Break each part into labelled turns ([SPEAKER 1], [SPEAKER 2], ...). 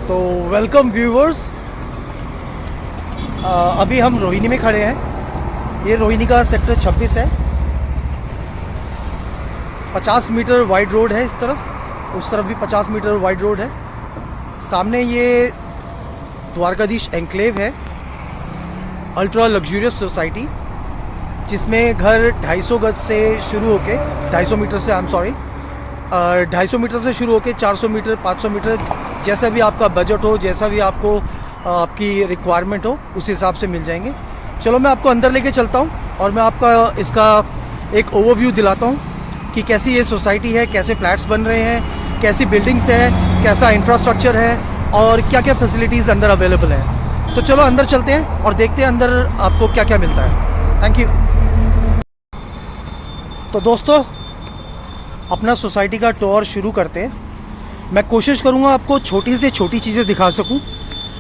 [SPEAKER 1] तो welcome viewers. अभी हम रोहिणी में खड़े हैं। ये रोहिणी का सेक्टर 26 है। 50 मीटर वाइड रोड है इस तरफ, उस तरफ भी 50 मीटर वाइड रोड है। सामने ये द्वारकाधीश एनक्लेव है, अल्ट्रा लग्जूरियस सोसाइटी, जिसमें घर 250 गज से शुरू होके 250 मीटर से 250 मीटर से शुरू होके 400 मीटर 500 मीटर, जैसा भी आपका बजट हो, जैसा भी आपको आपकी रिक्वायरमेंट हो, उस हिसाब से मिल जाएंगे। चलो मैं आपको अंदर लेके चलता हूँ और मैं आपका इसका एक ओवरव्यू दिलाता हूँ कि कैसी ये सोसाइटी है, कैसे फ्लैट्स बन रहे हैं, कैसी बिल्डिंग्स है, कैसा इंफ्रास्ट्रक्चर है और क्या क्या फैसिलिटीज़ अंदर अवेलेबल हैं। तो चलो अंदर चलते हैं और देखते हैं अंदर आपको क्या क्या मिलता है। Thank you. तो दोस्तों, अपना सोसाइटी का टूर शुरू करते हैं। मैं कोशिश करूंगा आपको छोटी से छोटी चीज़ें दिखा सकूं,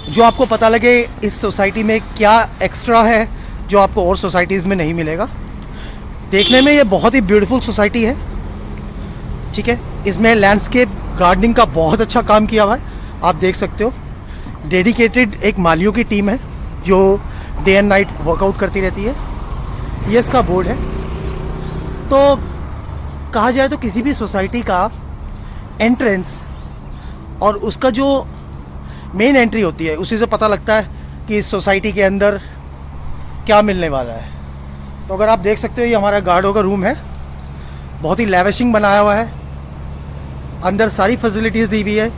[SPEAKER 1] जो आपको पता लगे इस सोसाइटी में क्या एक्स्ट्रा है जो आपको और सोसाइटीज़ में नहीं मिलेगा। देखने में ये बहुत ही ब्यूटीफुल सोसाइटी है, ठीक है। इसमें लैंडस्केप गार्डनिंग का बहुत अच्छा काम किया हुआ है, आप देख सकते हो। डेडिकेटेड एक मालियों की टीम है जो डे एंड नाइट वर्कआउट करती रहती है। ये इसका बोर्ड है। तो कहा जाए तो किसी भी सोसाइटी का एंट्रेंस और उसका जो मेन एंट्री होती है, उसी से पता लगता है कि इस सोसाइटी के अंदर क्या मिलने वाला है। तो अगर आप देख सकते हो, ये हमारा गार्डों का रूम है, बहुत ही लैविशिंग बनाया हुआ है। अंदर सारी फैसिलिटीज़ दी हुई है,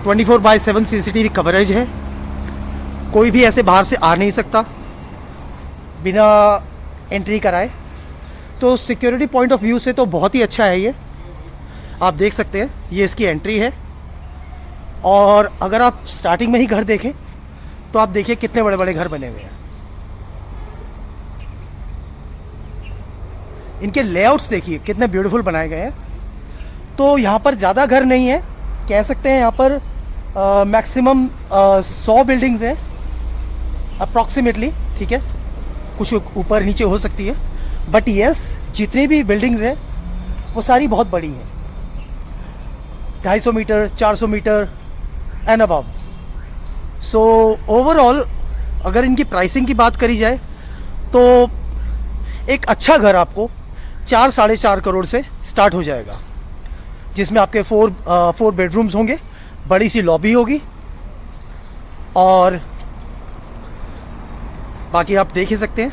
[SPEAKER 1] 24/7 CCTV कवरेज है। कोई भी ऐसे बाहर से आ नहीं सकता बिना एंट्री कराए। तो सिक्योरिटी पॉइंट ऑफ व्यू से तो बहुत ही अच्छा है ये। आप देख सकते हैं ये इसकी एंट्री है। और अगर आप स्टार्टिंग में ही घर देखें तो आप देखिए कितने बड़े बड़े घर बने हुए हैं। इनके लेआउट्स देखिए कितने ब्यूटीफुल बनाए गए हैं। तो यहाँ पर ज़्यादा घर नहीं है, कह सकते हैं यहाँ पर मैक्सिमम 100 बिल्डिंग्स हैं अप्रॉक्सीमेटली, ठीक है। कुछ ऊपर नीचे हो सकती है, बट यस, जितनी भी बिल्डिंग्स हैं वो सारी बहुत बड़ी हैं, 250 metre 400 metre and above. So overall अगर इनकी प्राइसिंग की बात करी जाए तो एक अच्छा घर आपको 4-4.5 करोड़ से स्टार्ट हो जाएगा, जिसमें आपके 4 बेडरूम्स होंगे, बड़ी सी लॉबी होगी और बाकी आप देख ही सकते हैं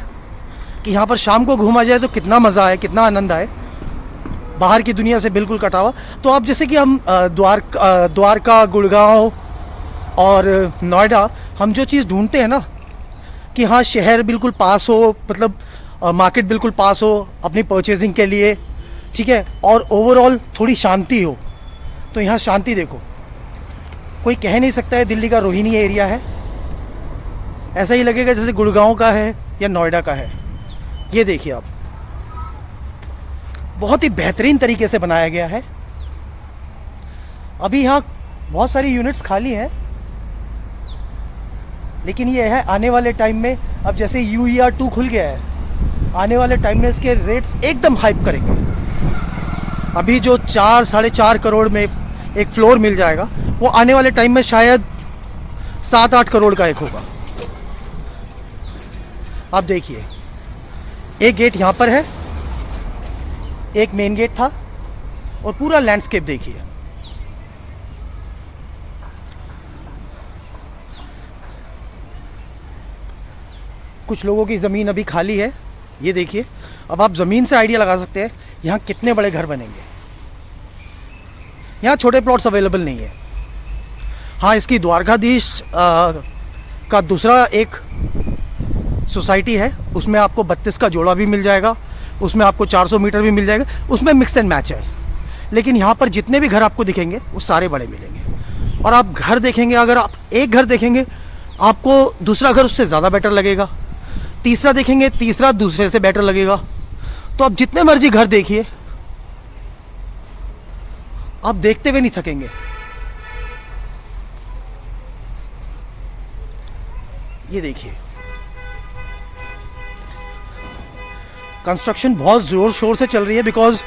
[SPEAKER 1] कि यहाँ पर शाम को घूमा जाए तो कितना मज़ा आए, कितना आनंद आए, बाहर की दुनिया से बिल्कुल कटा हुआ। तो आप जैसे कि हम द्वारका, गुड़गांव और नोएडा, हम जो चीज़ ढूंढते हैं ना कि हाँ शहर बिल्कुल पास हो, मतलब मार्केट बिल्कुल पास हो अपनी परचेजिंग के लिए, ठीक है, और ओवरऑल थोड़ी शांति हो, तो यहाँ शांति देखो। कोई कह नहीं सकता है दिल्ली का रोहिणी एरिया है, ऐसा ही लगेगा जैसे गुड़गांव का है या नोएडा का है। ये देखिए आप, बहुत ही बेहतरीन तरीके से बनाया गया है। अभी यहाँ बहुत सारी यूनिट्स खाली हैं, लेकिन ये है आने वाले टाइम में, अब जैसे UER 2 खुल गया है, आने वाले टाइम में इसके रेट्स एकदम हाइप करेंगे। अभी जो 4-4.5 करोड़ में एक फ्लोर मिल जाएगा, वो आने वाले टाइम में शायद 7-8 करोड़ का एक होगा। आप देखिए, एक गेट यहाँ पर है, एक मेन गेट था, और पूरा लैंडस्केप देखिए। कुछ लोगों की ज़मीन अभी खाली है, ये देखिए। अब आप ज़मीन से आइडिया लगा सकते हैं यहाँ कितने बड़े घर बनेंगे। यहाँ छोटे प्लॉट्स अवेलेबल नहीं है। हाँ, इसकी द्वारकाधीश का दूसरा एक सोसाइटी है, उसमें आपको 32 का जोड़ा भी मिल जाएगा, उसमें आपको 400 मीटर भी मिल जाएगा, उसमें मिक्स एंड मैच है। लेकिन यहाँ पर जितने भी घर आपको दिखेंगे वो सारे बड़े मिलेंगे। और आप घर देखेंगे, अगर आप एक घर देखेंगे आपको दूसरा घर उससे ज़्यादा बेटर लगेगा, तीसरा देखेंगे तीसरा दूसरे से बेटर लगेगा। तो आप जितने मर्जी घर देखिए, आप देखते हुए नहीं थकेंगे। ये देखिए, कंस्ट्रक्शन बहुत ज़ोर शोर से चल रही है, बिकॉज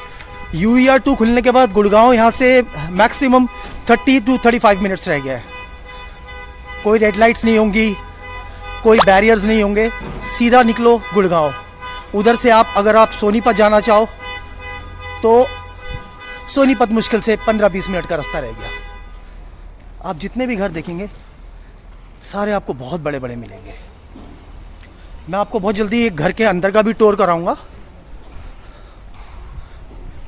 [SPEAKER 1] UER 2 खुलने के बाद गुड़गांव यहाँ से मैक्सिमम 30 to 35 मिनट्स रह गया है। कोई रेड लाइट्स नहीं होंगी, कोई बैरियर्स नहीं होंगे। सीधा निकलो गुड़गांव। उधर से आप अगर आप सोनीपत जाना चाहो तो सोनीपत मुश्किल से 15-20 मिनट का रास्ता रह गया। आप जितने भी घर देखेंगे सारे आपको बहुत बड़े बड़े मिलेंगे। मैं आपको बहुत जल्दी एक घर के अंदर का भी टूर कराऊंगा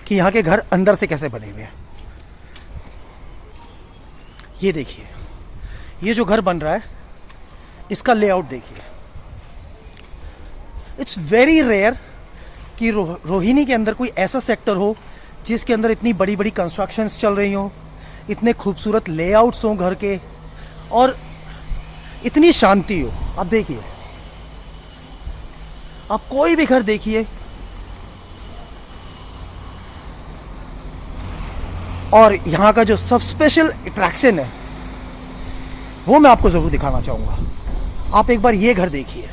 [SPEAKER 1] कि यहाँ के घर अंदर से कैसे बने हुए हैं। ये देखिए, ये जो घर बन रहा है इसका लेआउट देखिए। इट्स वेरी रेयर कि रोहिणी के अंदर कोई ऐसा सेक्टर हो जिसके अंदर इतनी बड़ी बड़ी कंस्ट्रक्शंस चल रही हों, इतने खूबसूरत लेआउट्स हों घर के, और इतनी शांति हो। आप देखिए, आप कोई भी घर देखिए और यहाँ का जो सब स्पेशल अट्रैक्शन है वो मैं आपको ज़रूर दिखाना चाहूँगा। आप एक बार ये घर देखिए।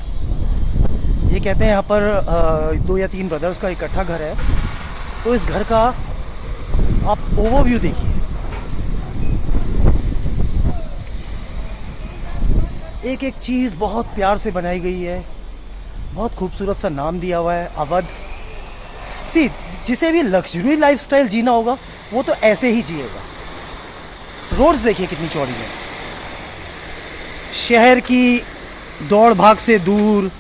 [SPEAKER 1] ये कहते हैं यहाँ पर 2 या 3 ब्रदर्स का इकट्ठा घर है। तो इस घर का आप ओवरव्यू देखिए। एक एक चीज़ बहुत प्यार से बनाई गई है, बहुत खूबसूरत सा नाम दिया हुआ है, अवध। सी, जिसे भी लग्जरी लाइफस्टाइल जीना होगा वो तो ऐसे ही जिएगा। रोड्स देखिए कितनी चौड़ी है। शहर की दौड़ भाग से दूर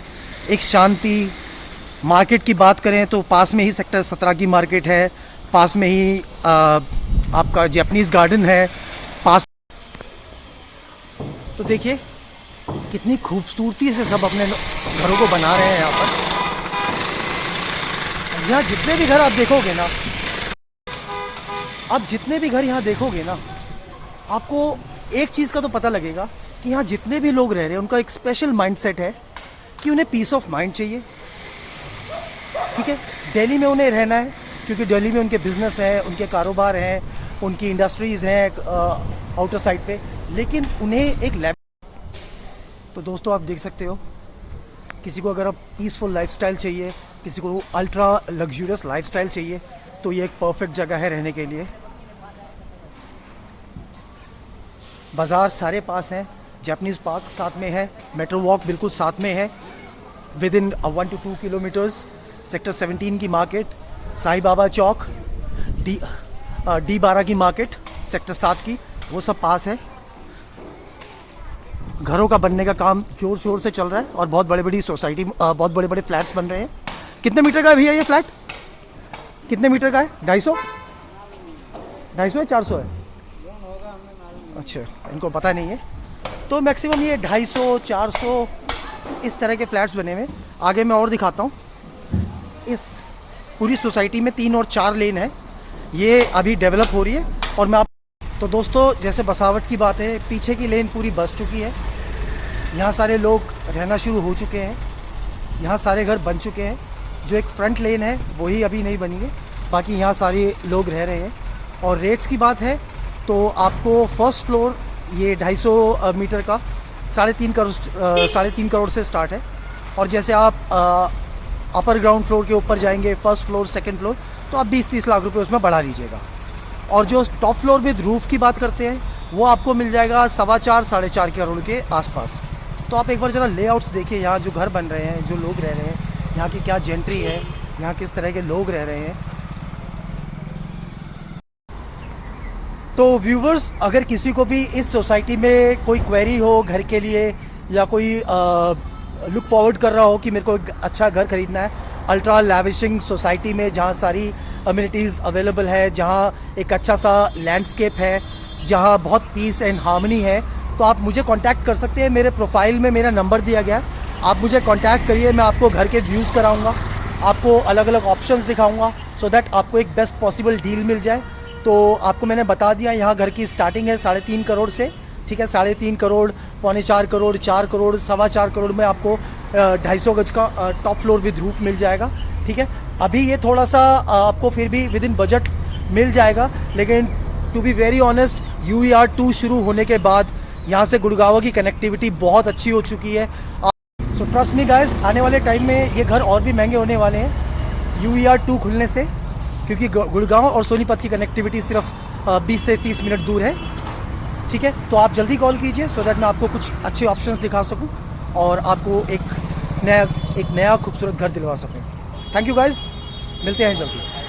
[SPEAKER 1] एक शांति। मार्केट की बात करें तो पास में ही सेक्टर 17 की मार्केट है, पास में ही आपका जैपनीज़ गार्डन है पास। तो देखिए कितनी खूबसूरती से सब अपने घरों को बना रहे हैं यहाँ पर। यहाँ जितने भी घर आप देखोगे ना, आप जितने भी घर यहाँ देखोगे ना, आपको एक चीज़ का तो पता लगेगा कि यहाँ जितने भी लोग रह रहे हैं उनका एक स्पेशल माइंडसेट है कि उन्हें पीस ऑफ माइंड चाहिए। ठीक है, दिल्ली में उन्हें रहना है क्योंकि दिल्ली में उनके बिजनेस हैं, उनके कारोबार हैं, उनकी इंडस्ट्रीज़ हैं आउटर साइड पे, लेकिन उन्हें एक लेवल। तो दोस्तों आप देख सकते हो, किसी को अगर आप पीसफुल लाइफस्टाइल चाहिए, किसी को अल्ट्रा लग्जूरियस लाइफस्टाइल चाहिए, तो ये एक परफेक्ट जगह है रहने के लिए। बाज़ार सारे पास हैं, जैपनीज़ पार्क साथ में है, मेट्रो वॉक बिल्कुल साथ में है, with in 1 to 2 kilometres. Sector 17 की मार्केट, साईं बाबा चौक, D12 की मार्केट, सेक्टर 7 की, वो सब पास है। घरों का बनने का काम जोर शोर से चल रहा है और बहुत बड़े बड़ी सोसाइटी, बहुत बड़े बड़े फ्लैट्स बन रहे हैं। कितने मीटर का है भैया ये फ्लैट? कितने मीटर का है? 250? 250 है, 400 है? अच्छा, इनको पता नहीं है। तो मैक्सिमम ये 250, 400 इस तरह के फ्लैट्स बने हुए। आगे मैं और दिखाता हूँ। इस पूरी सोसाइटी में 3 और 4 लेन है, ये अभी डेवलप हो रही है। और मैं आप तो दोस्तों जैसे बसावट की बात है, पीछे की लेन पूरी बस चुकी है, यहाँ सारे लोग रहना शुरू हो चुके हैं, यहाँ सारे घर बन चुके हैं। जो एक फ्रंट लेन है वही अभी नहीं बनी है, बाकी यहाँ सारे लोग रह रहे हैं। और रेट्स की बात है तो आपको फर्स्ट फ्लोर ये 250 मीटर का 3.5 करोड़ से स्टार्ट है। और जैसे आप अपर ग्राउंड फ्लोर के ऊपर जाएंगे, फर्स्ट फ्लोर, सेकंड फ्लोर, तो आप 20-30 लाख रुपए उसमें बढ़ा लीजिएगा। और जो टॉप फ्लोर विद रूफ की बात करते हैं वो आपको मिल जाएगा 4.25-4.5 करोड़ के आसपास। तो आप एक बार ज़रा लेआउट्स देखिए, यहाँ जो घर बन रहे हैं, जो लोग रह रहे हैं, यहाँ की क्या जेंट्री है, यहाँ किस तरह के लोग रह रहे हैं। तो व्यूवर्स, अगर किसी को भी इस सोसाइटी में कोई क्वेरी हो घर के लिए, या कोई लुक फॉरवर्ड कर रहा हो कि मेरे को एक अच्छा घर खरीदना है अल्ट्रा लैविशिंग सोसाइटी में, जहाँ सारी अम्यूनिटीज़ अवेलेबल है, जहाँ एक अच्छा सा लैंडस्केप है, जहाँ बहुत पीस एंड हार्मनी है, तो आप मुझे कांटेक्ट कर सकते हैं। मेरे प्रोफाइल में मेरा नंबर दिया गया है, आप मुझे कांटेक्ट करिए। मैं आपको घर के व्यूज़ कराऊंगा, आपको अलग अलग ऑप्शंस दिखाऊंगा, सो दैट आपको एक बेस्ट पॉसिबल डील मिल जाए। तो आपको मैंने बता दिया, यहाँ घर की स्टार्टिंग है 3.5 करोड़ से। ठीक है, 3.5 करोड़, 3.25 करोड़, 4 करोड़, 4.25 करोड़ में आपको 250 गज का टॉप फ्लोर विद रूफ मिल जाएगा। ठीक है, अभी ये थोड़ा सा आपको फिर भी विद इन बजट मिल जाएगा, लेकिन to be very honest, UER 2 शुरू होने के बाद यहाँ से गुड़गांव की कनेक्टिविटी बहुत अच्छी हो चुकी है। सो ट्रस्ट मी गाइस, आने वाले टाइम में ये घर और भी महंगे होने वाले हैं UER 2 खुलने से, क्योंकि गुड़गांव और सोनीपत की कनेक्टिविटी सिर्फ 20 से 30 मिनट दूर है। ठीक है, तो आप जल्दी कॉल कीजिए सो दैट मैं आपको कुछ अच्छे ऑप्शंस दिखा सकूं और आपको एक नया खूबसूरत घर दिलवा सकूं। थैंक यू गाइस, मिलते हैं जल्दी।